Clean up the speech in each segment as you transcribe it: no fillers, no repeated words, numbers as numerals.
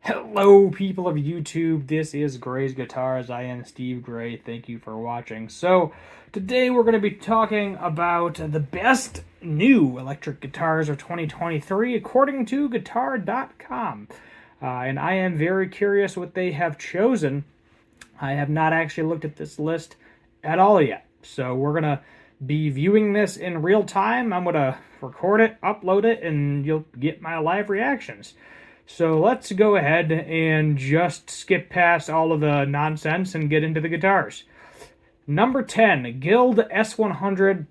Hello, people of YouTube. This is Gray's Guitars. I am Steve Gray. Thank you for watching. So, today we're going to be talking about the best new electric guitars of 2023 according to Guitar.com. And I am very curious what they have chosen. I have not actually looked at this list at all yet. So, we're going to be viewing this in real time. I'm going to record it, upload it, and you'll get my live reactions. So let's go ahead and just skip past all of the nonsense and get into the guitars. Number 10, Guild S100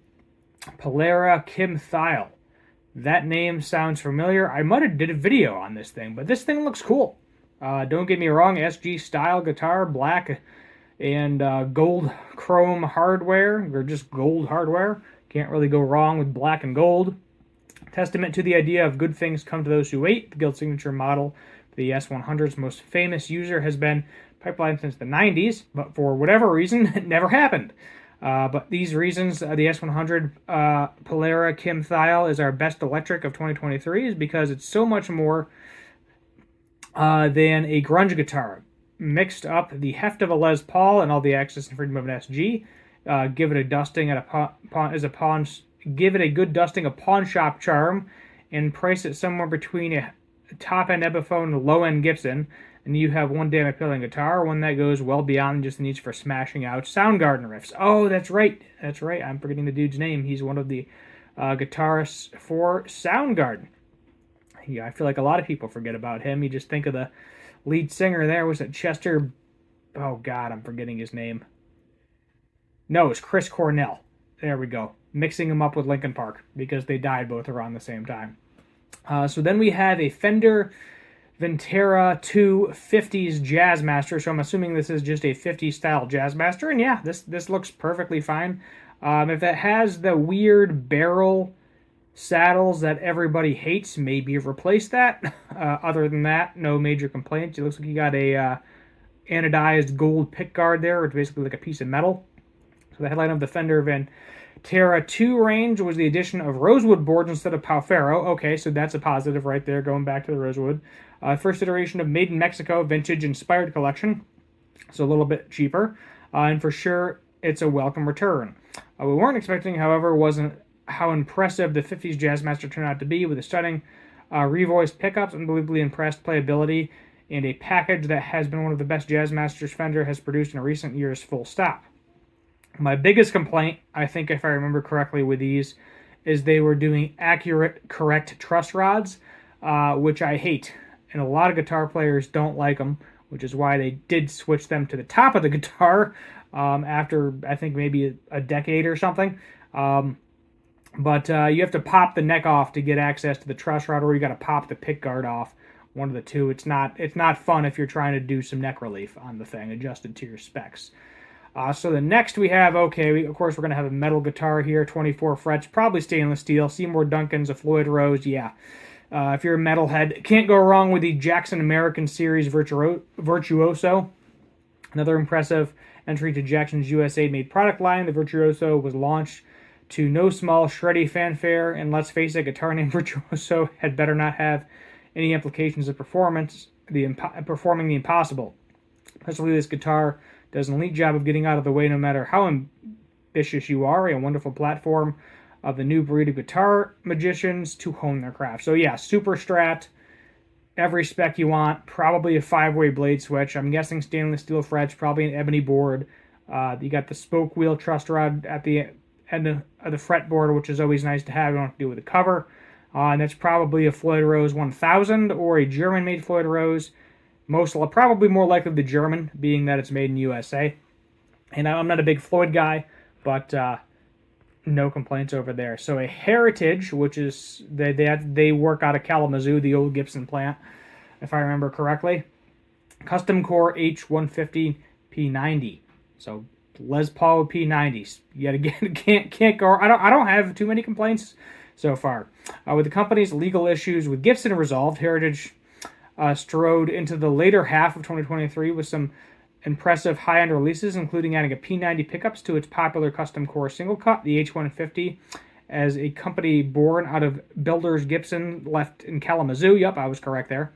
Polera Kim Thiel. That name sounds familiar. I might have did a video on this thing, but this thing looks cool. Don't get me wrong, SG style guitar, black and gold chrome hardware, or just gold hardware. Can't really go wrong with black and gold. Testament to the idea of good things come to those who wait. The Guild signature model, the S100's most famous user, has been pipelined since the 90s, but for whatever reason, it never happened. But these reasons, the S100 Polera Kim Thiel is our best electric of 2023 is because it's so much more than a grunge guitar. Mixed up the heft of a Les Paul and all the access and freedom of an SG. Give it a dusting at give it a good dusting, a pawn shop charm, and price it somewhere between a top-end Epiphone and a low-end Gibson, and you have one damn appealing guitar, one that goes well beyond just the needs for smashing out Soundgarden riffs. Oh, that's right. I'm forgetting the dude's name. He's one of the guitarists for Soundgarden. Yeah, I feel like a lot of people forget about him. You just think of the lead singer there. Was it Chester? Oh, God, I'm forgetting his name. No, it's Chris Cornell. There we go. Mixing them up with Linkin Park because they died both around the same time. So then we have a Fender VTerra 2 50s Jazzmaster. So I'm assuming this is just a 50s style Jazzmaster. And yeah, this looks perfectly fine. If it has the weird barrel saddles that everybody hates, maybe replace that. Other than that, no major complaints. It looks like you got a anodized gold pickguard there, which is basically like a piece of metal. So the headline of the Fender VTerra 2 range was the addition of rosewood boards instead of Palfero. Okay, so that's a positive right there, going back to the rosewood. First iteration of Made in Mexico vintage-inspired collection, so a little bit cheaper. And for sure, it's a welcome return. We weren't expecting, however, wasn't how impressive the 50s Jazzmaster turned out to be with the stunning revoiced pickups, unbelievably impressed playability, and a package that has been one of the best Jazzmasters Fender has produced in recent years, full stop. My biggest complaint, I think if I remember correctly with these, is they were doing accurate, correct truss rods, which I hate. And a lot of guitar players don't like them, which is why they did switch them to the top of the guitar after, I think, maybe a decade or something. But you have to pop the neck off to get access to the truss rod, or you got to pop the pick guard off. One of the two. It's not fun if you're trying to do some neck relief on the thing, adjusted to your specs. So the next we have, of course, we're going to have a metal guitar here, 24 frets, probably stainless steel. Seymour Duncan's, a Floyd Rose, yeah. If you're a metalhead, can't go wrong with the Jackson American Series Virtuoso. Another impressive entry to Jackson's USA-made product line. The Virtuoso was launched to no small shreddy fanfare, and let's face it, a guitar named Virtuoso had better not have any implications of performing the impossible. Especially this guitar does an elite job of getting out of the way no matter how ambitious you are. A wonderful platform of the new breed of guitar magicians to hone their craft. So yeah, super strat, every spec you want, probably a 5-way blade switch. I'm guessing stainless steel frets, probably an ebony board. You got the spoke wheel truss rod at the end of the fretboard, which is always nice to have. You don't have to deal with the cover. And that's probably a Floyd Rose 1000 or a German-made Floyd Rose. Probably more likely the German, being that it's made in USA. And I'm not a big Floyd guy, but no complaints over there. So a Heritage, which is they work out of Kalamazoo, the old Gibson plant, if I remember correctly. Custom Core H150 P90. So Les Paul P90s. Yet again, can't go. I don't have too many complaints so far. With the company's legal issues with Gibson resolved, Heritage strode into the later half of 2023 with some impressive high-end releases, including adding a P90 pickups to its popular custom core single cut, the H150, as a company born out of Builders Gibson left in Kalamazoo. Yep, I was correct there.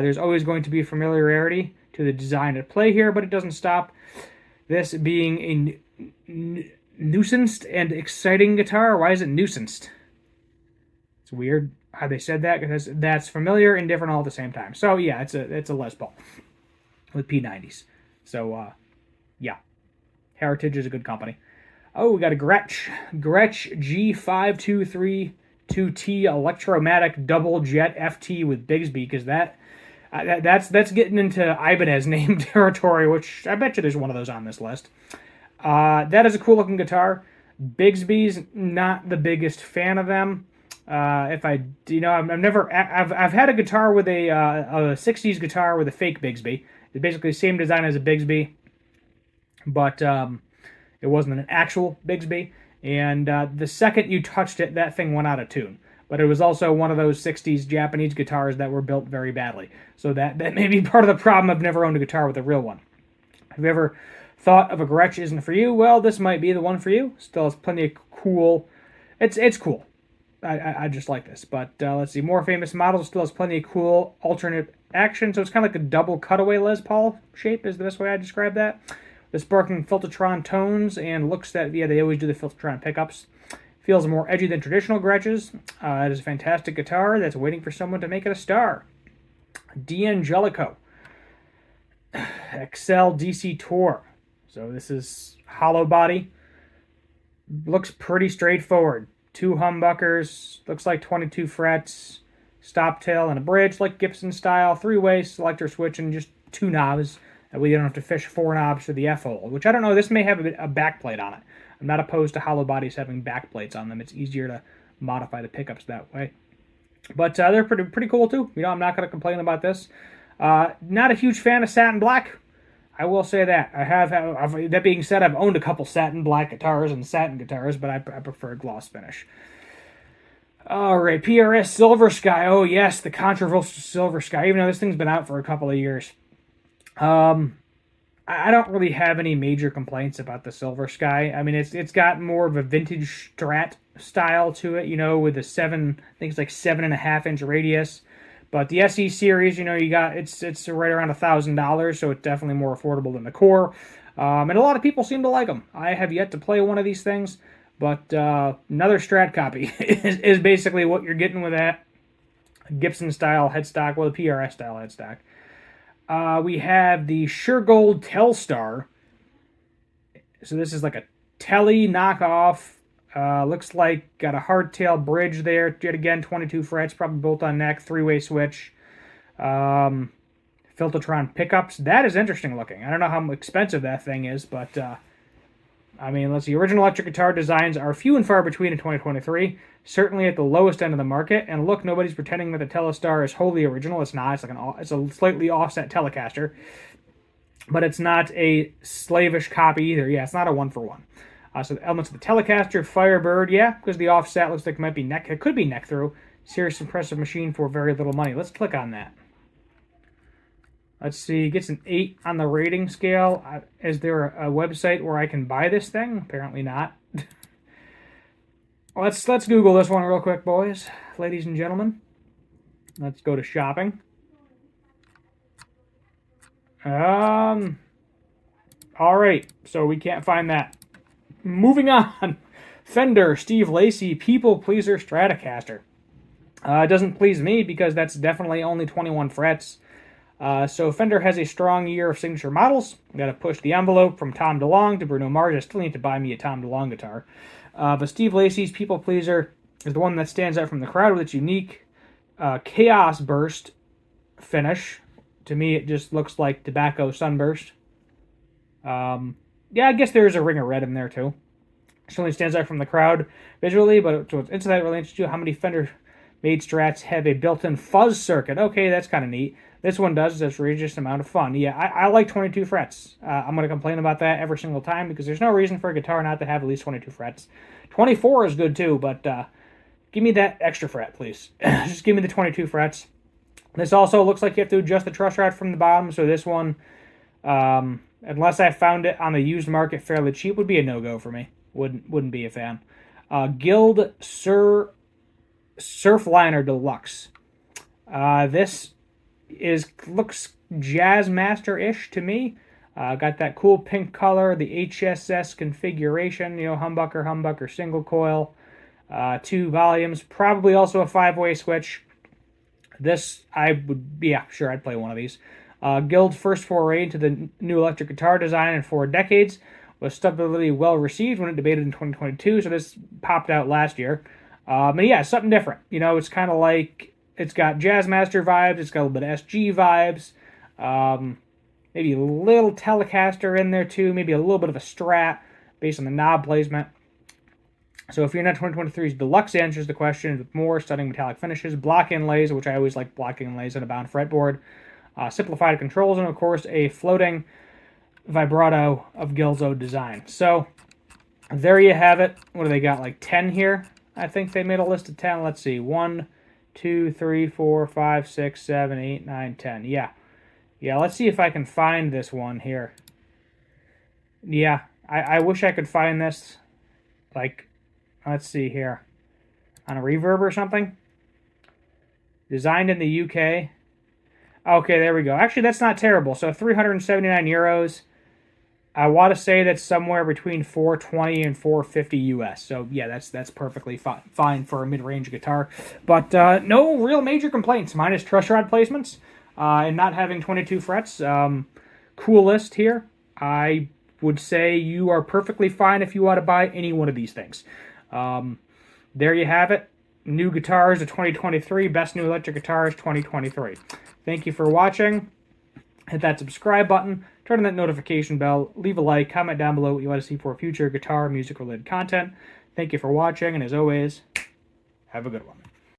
There's always going to be familiarity to the design at play here, but it doesn't stop this being a nuanced and exciting guitar. Why is it nuanced? It's weird how they said that, because that's familiar and different all at the same time. So yeah, it's a Les Paul with P90s. So yeah, Heritage is a good company. Oh, we got a Gretch G5232T Electromatic Double Jet FT with Bigsby, because that's getting into Ibanez name territory, which I bet you there's one of those on this list. That is a cool looking guitar. Bigsby's not the biggest fan of them. I've had a guitar with a 60s guitar with a fake Bigsby. It's basically the same design as a Bigsby, but it wasn't an actual Bigsby. And the second you touched it, that thing went out of tune. But it was also one of those 60s Japanese guitars that were built very badly. So that may be part of the problem. I've never owned a guitar with a real one. Have you ever thought of a Gretsch isn't for you? Well, this might be the one for you. Still has plenty of cool... It's cool. I just like this. But let's see. More famous models. Still has plenty of cool alternate action. So it's kind of like a double cutaway Les Paul shape is the best way I describe that. The sparkling Filtertron tones and looks that, yeah, they always do the Filtertron pickups. Feels more edgy than traditional Gretches. It is a fantastic guitar that's waiting for someone to make it a star. D'Angelico. Excel DC Tour. So this is Hollowbody. Looks pretty straightforward. 2 humbuckers. Looks like 22 frets. Stop tail and a bridge like Gibson style. 3-way selector switch and just 2 knobs. That way you don't have to fish 4 knobs for the F-hole. Which I don't know. This may have a backplate on it. I'm not opposed to Hollowbodies having backplates on them. It's easier to modify the pickups that way. But they're pretty cool too. I'm not going to complain about this. Not a huge fan of satin black. I will say that. That being said, I've owned a couple satin black guitars and satin guitars, but I prefer gloss finish. All right, PRS Silver Sky. Oh yes, the controversial Silver Sky. Even though this thing's been out for a couple of years. I don't really have any major complaints about the Silver Sky. I mean, it's got more of a vintage Strat style to it, with a 7.5-inch radius. But the SE series, you got it's right around $1,000, so it's definitely more affordable than the Core. And a lot of people seem to like them. I have yet to play one of these things, but another Strat copy is basically what you're getting with that Gibson style headstock, well, the PRS style headstock. We have the Suregold Telstar. So this is like a Telly knockoff. Looks like got a hardtail bridge there. Yet again, 22 frets, probably bolt-on neck, 3-way switch. Filtertron pickups. That is interesting looking. I don't know how expensive that thing is, but I mean, let's see. Original electric guitar designs are few and far between in 2023. Certainly at the lowest end of the market. And look, nobody's pretending that the Telstar is wholly original. It's not. It's a slightly offset Telecaster, but it's not a slavish copy either. Yeah, it's not a one-for-one. So the elements of the Telecaster, Firebird, yeah, because the offset looks like it could be neck through. Serious impressive machine for very little money. Let's click on that. Let's see, gets an 8 on the rating scale. Is there a website where I can buy this thing? Apparently not. Let's Google this one real quick, boys, ladies and gentlemen. Let's go to shopping. All right, so we can't find that. Moving on. Fender Steve Lacy People Pleaser Stratocaster. It doesn't please me because that's definitely only 21 frets. So Fender has a strong year of signature models. Got to push the envelope from Tom DeLonge to Bruno Mars. I still need to buy me a Tom DeLonge guitar. But Steve Lacy's People Pleaser is the one that stands out from the crowd with its unique Chaos Burst finish. To me, it just looks like Tobacco Sunburst. Yeah, I guess there's a ring of red in there too. Certainly stands out from the crowd visually, but what's into that really interests you, how many Fender-made Strats have a built-in fuzz circuit? Okay, that's kind of neat. This one does. It's a outrageous amount of fun. Yeah, I like 22 frets. I'm going to complain about that every single time because there's no reason for a guitar not to have at least 22 frets. 24 is good too, but give me that extra fret, please. Just give me the 22 frets. This also looks like you have to adjust the truss rod from the bottom, so this one, unless I found it on the used market fairly cheap, would be a no-go for me. Wouldn't be a fan. Guild Surfliner Deluxe. This looks Jazzmaster-ish to me. Got that cool pink color, the HSS configuration, you know, humbucker single coil, 2 volumes, probably also a 5-way switch. This, sure, I'd play one of these. Guild's first foray into the new electric guitar design in 4 decades, was stubbornly well received when it debated in 2022, so this popped out last year. And yeah, something different. You know, it's kind of like, it's got Jazzmaster vibes, it's got a little bit of SG vibes, maybe a little Telecaster in there too, maybe a little bit of a Strat based on the knob placement. So if you're not 2023's deluxe, answers the question with more stunning metallic finishes, block inlays, which I always like block inlays on a bound fretboard, simplified controls, and of course a floating vibrato of Gilzo design. So there you have it. What do they got, like 10 here? I think they made a list of 10. Let's see. 1, 2, 3, 4, 5, 6, 7, 8, 9, 10. Yeah. Yeah, let's see if I can find this one here. Yeah, I wish I could find this, like, let's see here, on a Reverb or something. Designed in the UK. Okay, there we go. Actually, that's not terrible. So 379 euros. I want to say that's somewhere between 420 and 450 US. So yeah, that's perfectly fine for a mid-range guitar. But no real major complaints, minus truss rod placements and not having 22 frets. Cool list here. I would say you are perfectly fine if you want to buy any one of these things. There you have it. New guitars of 2023. Best new electric guitars 2023. Thank you for watching. Hit that subscribe button. Turn on that notification bell. Leave a like. Comment down below what you want to see for future guitar music related content. Thank you for watching. And as always, have a good one.